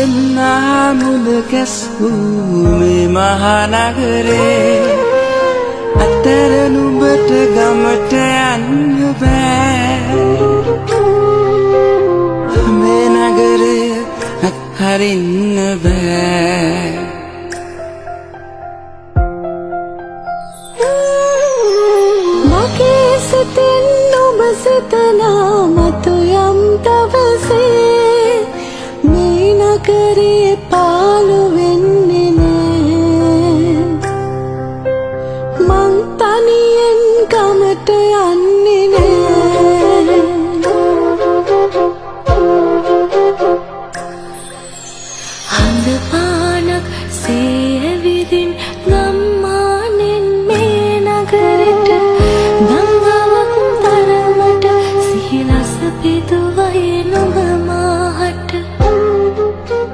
දෙන්නා මුල කැස්වූ මේ මහනගරේ අතර නුඹට ගමට යන්න බෑ මේ නගරය අත්හරින්න බෑ මගේ සිතෙන් ඔබ සිතනා මතු යම් දවසේ මේ නගරේ පාළු වෙන්නේ නෑ මං තනියෙන් ගමට යන්නේ නෑ හඳ පානක්